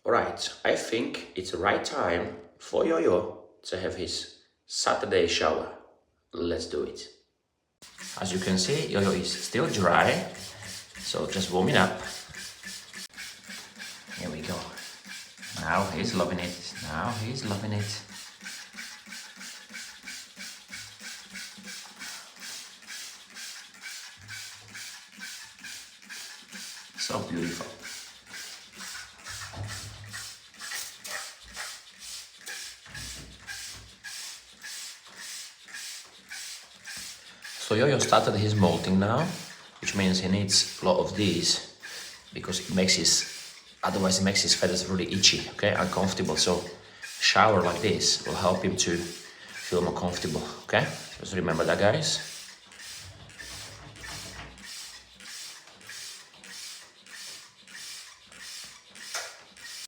Alright, I think it's the right time for Yo-Yo to have his Saturday shower. Let's do it. As you can see, Yo-Yo is still dry, so just warming up. Here we go. Now he's loving it. Now he's loving it. So beautiful. So Yo-Yo started his molting now, which means he needs a lot of these because otherwise it makes his feathers really itchy, okay, uncomfortable. So shower like this will help him to feel more comfortable, okay? Just remember that, guys.